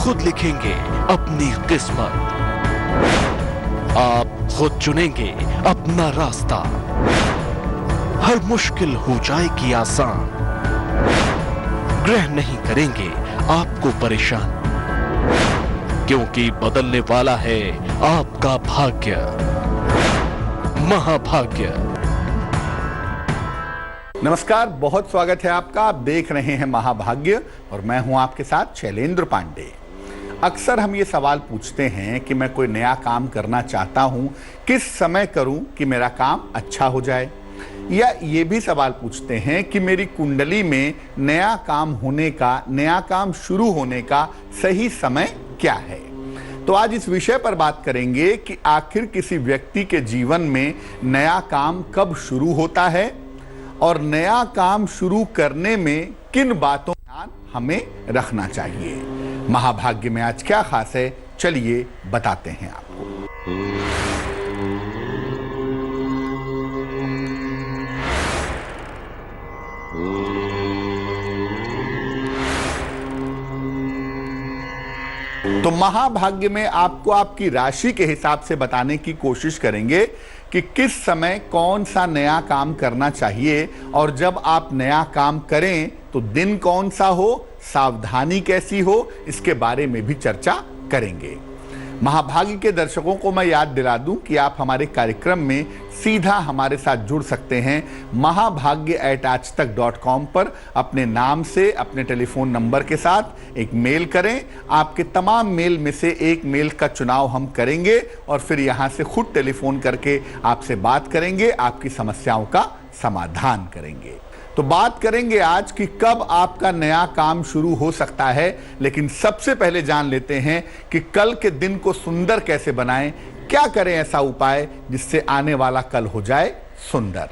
खुद लिखेंगे अपनी किस्मत, आप खुद चुनेंगे अपना रास्ता। हर मुश्किल हो जाएगी आसान, ग्रह नहीं करेंगे आपको परेशान, क्योंकि बदलने वाला है आपका भाग्य, महाभाग्य। नमस्कार, बहुत स्वागत है आपका। आप देख रहे हैं महाभाग्य और मैं हूं आपके साथ शैलेंद्र पांडे। अक्सर हम ये सवाल पूछते हैं कि मैं कोई नया काम करना चाहता हूं, किस समय करूं कि मेरा काम अच्छा हो जाए, या ये भी सवाल पूछते हैं कि मेरी कुंडली में नया काम होने का, नया काम शुरू होने का सही समय क्या है। तो आज इस विषय पर बात करेंगे कि आखिर किसी व्यक्ति के जीवन में नया काम कब शुरू होता है और नया काम शुरू करने में किन बातों का ध्यान हमें रखना चाहिए। महाभाग्य में आज क्या खास है, चलिए बताते हैं आपको। तो महाभाग्य में आपको आपकी राशि के हिसाब से बताने की कोशिश करेंगे कि किस समय कौन सा नया काम करना चाहिए, और जब आप नया काम करें तो दिन कौन सा हो, सावधानी कैसी हो, इसके बारे में भी चर्चा करेंगे। महाभाग्य के दर्शकों को मैं याद दिला दूं कि आप हमारे कार्यक्रम में सीधा हमारे साथ जुड़ सकते हैं। mahabhagya@aajtak.com पर अपने नाम से, अपने टेलीफोन नंबर के साथ एक मेल करें। आपके तमाम मेल में से एक मेल का चुनाव हम करेंगे और फिर यहां से खुद टेलीफोन करके आपसे बात करेंगे, आपकी समस्याओं का समाधान करेंगे। तो बात करेंगे आज कि कब आपका नया काम शुरू हो सकता है, लेकिन सबसे पहले जान लेते हैं कि कल के दिन को सुंदर कैसे बनाएं, क्या करें ऐसा उपाय जिससे आने वाला कल हो जाए सुंदर।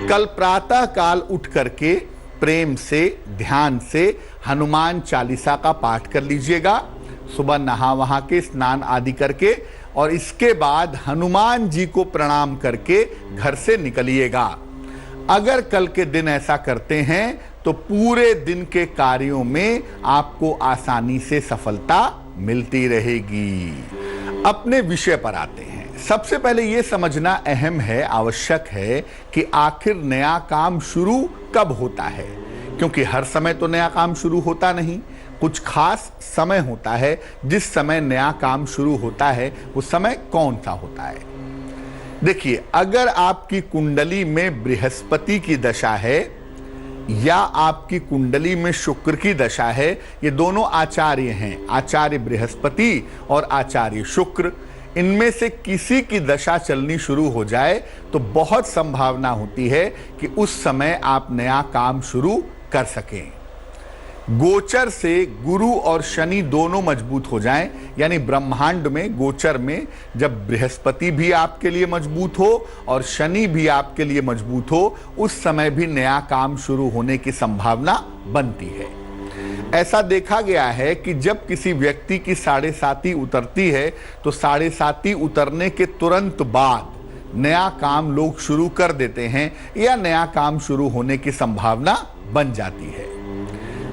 कल प्रातः काल उठ करके प्रेम से, ध्यान से हनुमान चालीसा का पाठ कर लीजिएगा। सुबह नहा वहा के, स्नान आदि करके, और इसके बाद हनुमान जी को प्रणाम करके घर से निकलिएगा। अगर कल के दिन ऐसा करते हैं तो पूरे दिन के कार्यों में आपको आसानी से सफलता मिलती रहेगी। अपने विषय पर आते हैं। सबसे पहले यह समझना अहम है, आवश्यक है कि आखिर नया काम शुरू कब होता है, क्योंकि हर समय तो नया काम शुरू होता नहीं। कुछ खास समय होता है जिस समय नया काम शुरू होता है। वो समय कौन सा होता है? देखिए, अगर आपकी कुंडली में बृहस्पति की दशा है या आपकी कुंडली में शुक्र की दशा है, ये दोनों आचार्य हैं, आचार्य बृहस्पति और आचार्य शुक्र, इनमें से किसी की दशा चलनी शुरू हो जाए तो बहुत संभावना होती है कि उस समय आप नया काम शुरू कर सकें। गोचर से गुरु और शनि दोनों मजबूत हो जाएं, यानी ब्रह्मांड में गोचर में जब बृहस्पति भी आपके लिए मजबूत हो और शनि भी आपके लिए मजबूत हो, उस समय भी नया काम शुरू होने की संभावना बनती है। ऐसा देखा गया है कि जब किसी व्यक्ति की 7.5 उतरती है तो 7.5 उतरने के तुरंत बाद नया काम लोग शुरू कर देते हैं या नया काम शुरू होने की संभावना बन जाती है।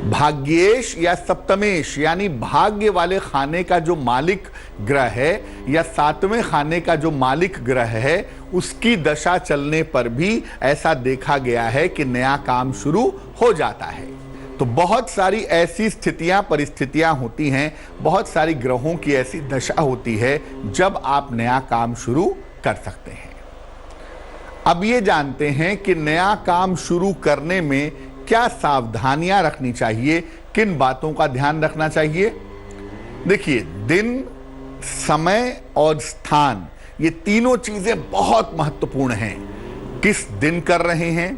भाग्येश या सप्तमेश यानी भाग्य वाले खाने का जो मालिक ग्रह है या 7वें खाने का जो मालिक ग्रह है, उसकी दशा चलने पर भी ऐसा देखा गया है कि नया काम शुरू हो जाता है। तो बहुत सारी ऐसी स्थितियां, परिस्थितियां होती हैं, बहुत सारी ग्रहों की ऐसी दशा होती है जब आप नया काम शुरू कर सकते हैं। अब ये जानते हैं कि नया काम शुरू करने में क्या सावधानियां रखनी चाहिए, किन बातों का ध्यान रखना चाहिए। देखिए, दिन, समय और स्थान, ये तीनों चीजें बहुत महत्वपूर्ण हैं। किस दिन कर रहे हैं,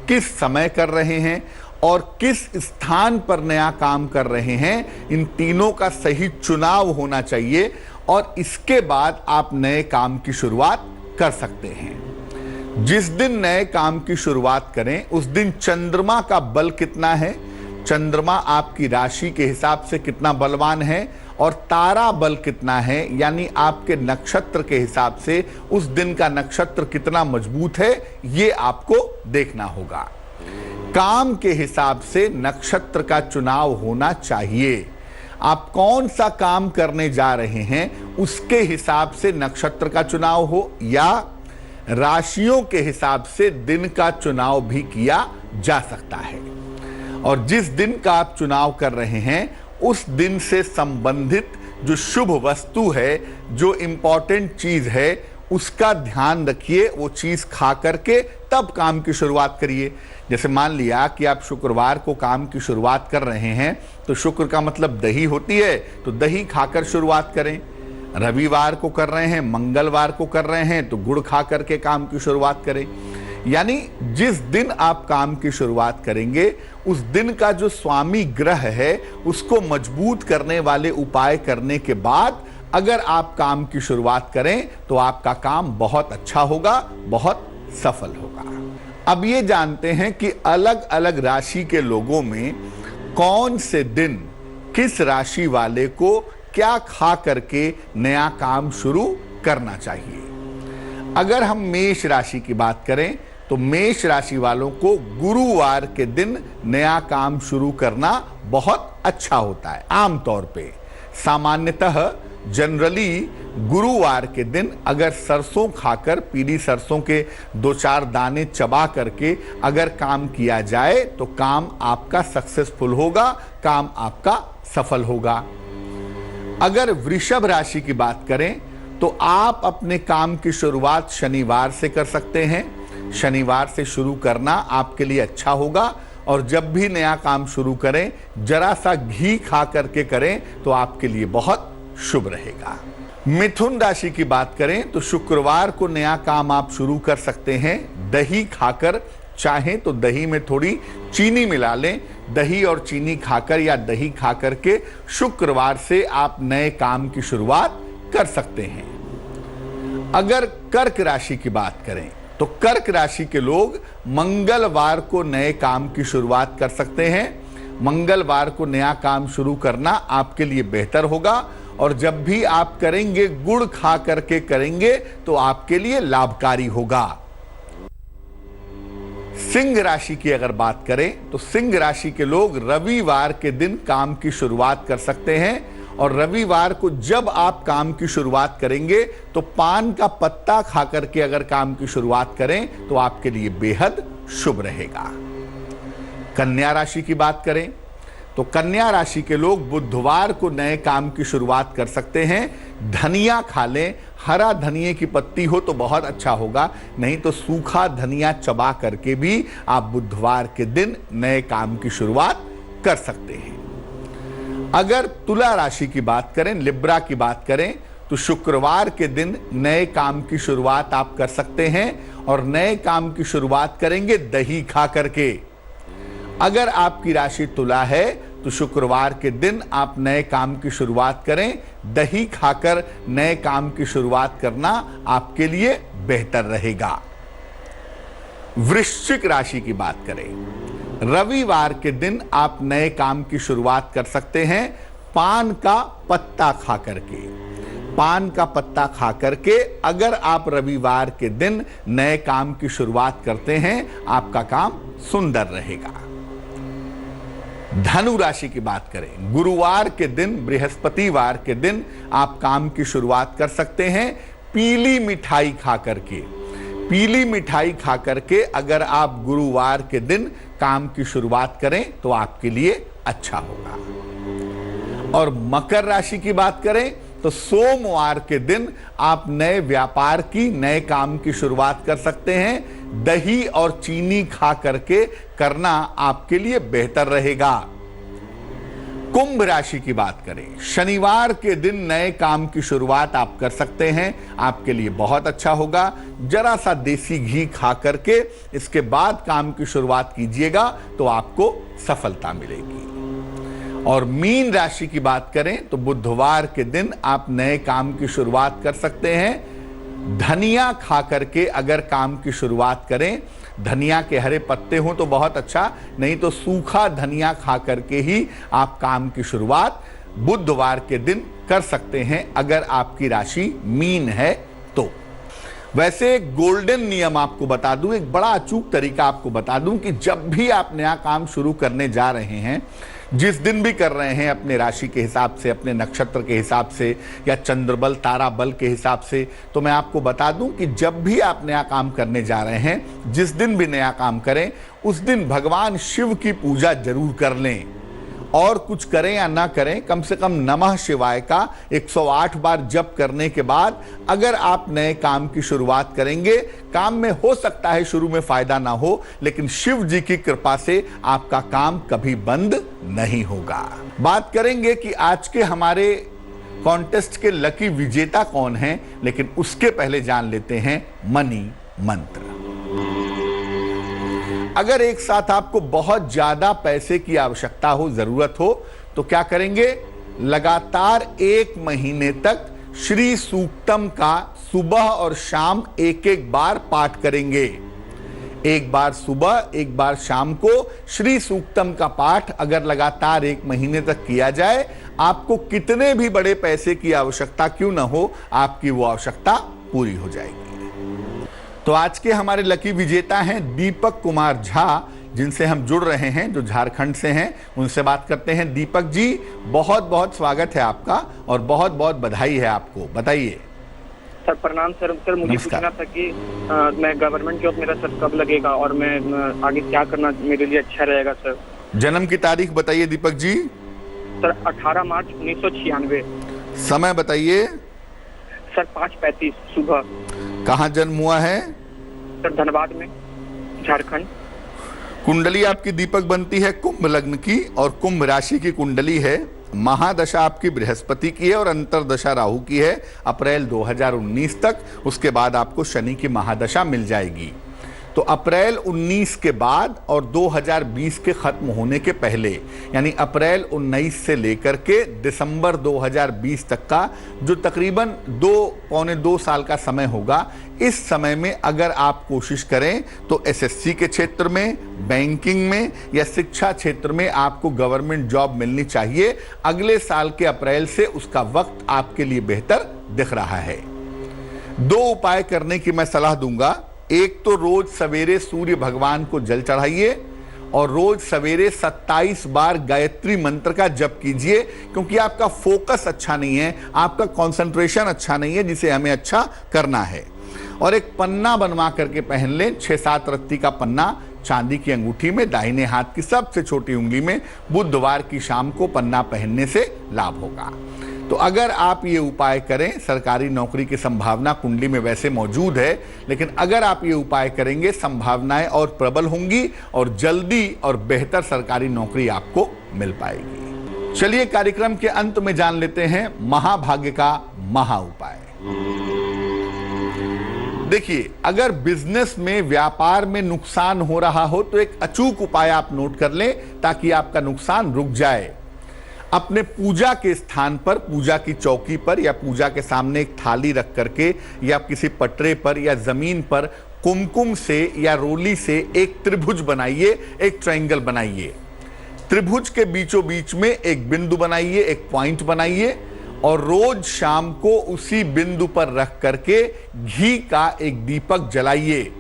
किस समय कर रहे हैं और किस स्थान पर नया काम कर रहे हैं, इन तीनों का सही चुनाव होना चाहिए और इसके बाद आप नए काम की शुरुआत कर सकते हैं। जिस दिन नए काम की शुरुआत करें उस दिन चंद्रमा का बल कितना है, चंद्रमा आपकी राशि के हिसाब से कितना बलवान है और तारा बल कितना है, यानी आपके नक्षत्र के हिसाब से उस दिन का नक्षत्र कितना मजबूत है, ये आपको देखना होगा। काम के हिसाब से नक्षत्र का चुनाव होना चाहिए। आप कौन सा काम करने जा रहे हैं उसके हिसाब से नक्षत्र का चुनाव हो या राशियों के हिसाब से दिन का चुनाव भी किया जा सकता है। और जिस दिन का आप चुनाव कर रहे हैं उस दिन से संबंधित जो शुभ वस्तु है, जो इंपॉर्टेंट चीज है, उसका ध्यान रखिए। वो चीज खा करके तब काम की शुरुआत करिए। जैसे मान लिया कि आप शुक्रवार को काम की शुरुआत कर रहे हैं तो शुक्र का मतलब दही होती है, तो दही खाकर शुरुआत करें। रविवार को कर रहे हैं, मंगलवार को कर रहे हैं तो गुड़ खा करके काम की शुरुआत करें। यानी जिस दिन आप काम की शुरुआत करेंगे उस दिन का जो स्वामी ग्रह है उसको मजबूत करने वाले उपाय करने के बाद अगर आप काम की शुरुआत करें तो आपका काम बहुत अच्छा होगा, बहुत सफल होगा। अब ये जानते हैं कि अलग अलग राशि के लोगों में कौन से दिन किस राशि वाले को क्या खा करके नया काम शुरू करना चाहिए। अगर हम मेष राशि की बात करें तो मेष राशि वालों को गुरुवार के दिन नया काम शुरू करना बहुत अच्छा होता है। आमतौर पे सामान्यतः जनरली गुरुवार के दिन अगर सरसों खाकर, पीली सरसों के 2-4 दाने चबा करके अगर काम किया जाए तो काम आपका सक्सेसफुल होगा, काम आपका सफल होगा। अगर वृषभ राशि की बात करें तो आप अपने काम की शुरुआत शनिवार से कर सकते हैं। शनिवार से शुरू करना आपके लिए अच्छा होगा और जब भी नया काम शुरू करें जरा सा घी खा करके करें तो आपके लिए बहुत शुभ रहेगा। मिथुन राशि की बात करें तो शुक्रवार को नया काम आप शुरू कर सकते हैं दही खाकर। चाहें तो दही में थोड़ी चीनी मिला लें, दही और चीनी खाकर या दही खाकर के शुक्रवार से आप नए काम की शुरुआत कर सकते हैं। अगर कर्क राशि की बात करें तो कर्क राशि के लोग मंगलवार को नए काम की शुरुआत कर सकते हैं। मंगलवार को नया काम शुरू करना आपके लिए बेहतर होगा और जब भी आप करेंगे गुड़ खा करके करेंगे तो आपके लिए लाभकारी होगा। सिंह राशि की अगर बात करें तो सिंह राशि के लोग रविवार के दिन काम की शुरुआत कर सकते हैं और रविवार को जब आप काम की शुरुआत करेंगे तो पान का पत्ता खा करके अगर काम की शुरुआत करें तो आपके लिए बेहद शुभ रहेगा। कन्या राशि की बात करें तो कन्या राशि के लोग बुधवार को नए काम की शुरुआत कर सकते हैं। धनिया खा लें, हरा धनिये की पत्ती हो तो बहुत अच्छा होगा, नहीं तो सूखा धनिया चबा करके भी आप बुधवार के दिन नए काम की शुरुआत कर सकते हैं। अगर तुला राशि की बात करें, लिब्रा की बात करें तो शुक्रवार के दिन नए काम की शुरुआत आप कर सकते हैं और नए काम की शुरुआत करेंगे दही खा करके। अगर आपकी राशि तुला है तो शुक्रवार के दिन आप नए काम की शुरुआत करें, दही खाकर नए काम की शुरुआत करना आपके लिए बेहतर रहेगा। वृश्चिक राशि की बात करें, रविवार के दिन आप नए काम की शुरुआत कर सकते हैं पान का पत्ता खा करके। पान का पत्ता खा करके अगर आप रविवार के दिन नए काम की शुरुआत करते हैं आपका काम सुंदर रहेगा। धनु राशि की बात करें, गुरुवार के दिन, बृहस्पतिवार के दिन आप काम की शुरुआत कर सकते हैं पीली मिठाई खा करके। पीली मिठाई खा करके अगर आप गुरुवार के दिन काम की शुरुआत करें तो आपके लिए अच्छा होगा। और मकर राशि की बात करें तो सोमवार के दिन आप नए व्यापार की, नए काम की शुरुआत कर सकते हैं। दही और चीनी खा करके करना आपके लिए बेहतर रहेगा। कुंभ राशि की बात करें, शनिवार के दिन नए काम की शुरुआत आप कर सकते हैं, आपके लिए बहुत अच्छा होगा। जरा सा देसी घी खा करके इसके बाद काम की शुरुआत कीजिएगा तो आपको सफलता मिलेगी। और मीन राशि की बात करें तो बुधवार के दिन आप नए काम की शुरुआत कर सकते हैं। धनिया खा करके अगर काम की शुरुआत करें, धनिया के हरे पत्ते हों तो बहुत अच्छा, नहीं तो सूखा धनिया खा करके ही आप काम की शुरुआत बुधवार के दिन कर सकते हैं अगर आपकी राशि मीन है तो। वैसे एक गोल्डन नियम आपको बता दूं, एक बड़ा अचूक तरीका आपको बता दूं कि जब भी आप नया काम शुरू करने जा रहे हैं, जिस दिन भी कर रहे हैं, अपने राशि के हिसाब से, अपने नक्षत्र के हिसाब से या चंद्रबल तारा बल के हिसाब से, तो मैं आपको बता दूं कि जब भी आप नया काम करने जा रहे हैं, जिस दिन भी नया काम करें, उस दिन भगवान शिव की पूजा जरूर कर लें। और कुछ करें या ना करें, कम से कम नमः शिवाय का 108 बार जप करने के बाद अगर आप नए काम की शुरुआत करेंगे, काम में हो सकता है शुरू में फायदा ना हो, लेकिन शिव जी की कृपा से आपका काम कभी बंद नहीं होगा। बात करेंगे कि आज के हमारे कॉन्टेस्ट के लकी विजेता कौन हैं, लेकिन उसके पहले जान लेते हैं मनी मंत्र। अगर एक साथ आपको बहुत ज्यादा पैसे की आवश्यकता हो, जरूरत हो, तो क्या करेंगे? लगातार 1 महीने तक श्री सूक्तम का सुबह और शाम एक बार पाठ करेंगे। एक बार सुबह, एक बार शाम को श्री सूक्तम का पाठ अगर लगातार 1 महीने तक किया जाए, आपको कितने भी बड़े पैसे की आवश्यकता क्यों ना हो, आपकी वो आवश्यकता पूरी हो जाएगी। तो आज के हमारे लकी विजेता हैं दीपक कुमार झा, जिनसे हम जुड़ रहे हैं, जो झारखंड से हैं। उनसे बात करते हैं। दीपक जी, बहुत बहुत स्वागत है आपका और बहुत बहुत बधाई है आपको। बताइए सर। प्रणाम सर। सर मुझे पूछना था कि मैं गवर्नमेंट जॉब मेरा सर कब लगेगा और मैं आगे क्या करना मेरे लिए अच्छा रहेगा सर। जन्म की तारीख बताइए दीपक जी। सर 18 मार्च 1996। समय बताइए सर 5:35 सुबह। कहाँ जन्म हुआ है? सर धनबाद में, झारखंड। कुंडली आपकी दीपक बनती है कुंभ लग्न की और कुंभ राशि की कुंडली है। महादशा आपकी बृहस्पति की है और अंतरदशा राहु की है अप्रैल 2019 तक। उसके बाद आपको शनि की महादशा मिल जाएगी। तो अप्रैल 19 के बाद और 2020 के खत्म होने के पहले, यानी अप्रैल 19 से लेकर के दिसंबर 2020 तक का जो तकरीबन 2-पौने-2 साल का समय होगा, इस समय में अगर आप कोशिश करें तो एसएससी के क्षेत्र में, बैंकिंग में या शिक्षा क्षेत्र में आपको गवर्नमेंट जॉब मिलनी चाहिए। अगले साल के अप्रैल से उसका वक्त आपके लिए बेहतर दिख रहा है। 2 उपाय करने की मैं सलाह दूंगा। एक तो रोज सवेरे सूर्य भगवान को जल चढ़ाइए और रोज सवेरे 27 बार गायत्री मंत्र का जप कीजिए, क्योंकि आपका फोकस अच्छा नहीं है, आपका कंसंट्रेशन अच्छा नहीं है, जिसे हमें अच्छा करना है। और एक पन्ना बनवा करके पहन लें, 6-7 रत्ती का पन्ना चांदी की अंगूठी में, दाहिने हाथ की सबसे छोटी उंगली में। बुधवार की शाम को पन्ना पहनने से लाभ होगा। तो अगर आप ये उपाय करें, सरकारी नौकरी की संभावना कुंडली में वैसे मौजूद है, लेकिन अगर आप ये उपाय करेंगे, संभावनाएं और प्रबल होंगी और जल्दी और बेहतर सरकारी नौकरी आपको मिल पाएगी। चलिए कार्यक्रम के अंत में जान लेते हैं महाभाग्य का महा उपाय। देखिए, अगर बिजनेस में, व्यापार में नुकसान हो रहा हो तो एक अचूक उपाय आप नोट कर लें ताकि आपका नुकसान रुक जाए। अपने पूजा के स्थान पर, पूजा की चौकी पर या पूजा के सामने एक थाली रख करके या किसी पटरे पर या जमीन पर कुमकुम से या रोली से एक त्रिभुज बनाइए, एक ट्रायंगल बनाइए। त्रिभुज के बीचों बीच में एक बिंदु बनाइए, एक पॉइंट बनाइए और रोज शाम को उसी बिंदु पर रख करके घी का एक दीपक जलाइए।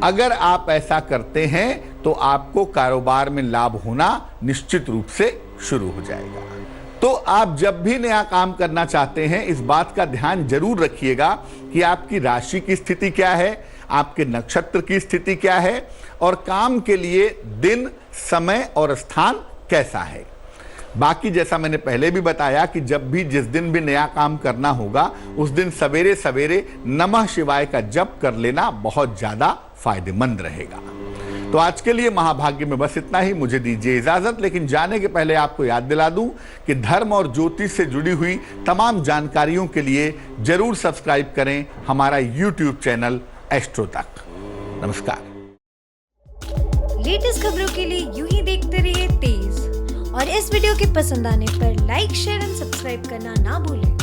अगर आप ऐसा करते हैं तो आपको कारोबार में लाभ होना निश्चित रूप से शुरू हो जाएगा। तो आप जब भी नया काम करना चाहते हैं, इस बात का ध्यान जरूर रखिएगा कि आपकी राशि की स्थिति क्या है, आपके नक्षत्र की स्थिति क्या है और काम के लिए दिन, समय और स्थान कैसा है। बाकी जैसा मैंने पहले भी बताया कि जब भी, जिस दिन भी नया काम करना होगा, उस दिन सवेरे सवेरे नमः शिवाय का जप कर लेना बहुत ज्यादा फायदेमंद रहेगा। तो आज के लिए महाभाग्य में बस इतना ही। मुझे दीजिए इजाजत, लेकिन जाने के पहले आपको याद दिला दूं कि धर्म और ज्योतिष से जुड़ी हुई तमाम जानकारियों के लिए जरूर सब्सक्राइब करें हमारा YouTube चैनल एस्ट्रो तक। नमस्कार। लेटेस्ट खबरों के लिए यूं ही देखते रहिए तेज, और इस वीडियो के पसंद आने पर लाइक, शेयर एंड सब्सक्राइब करना ना भूलें।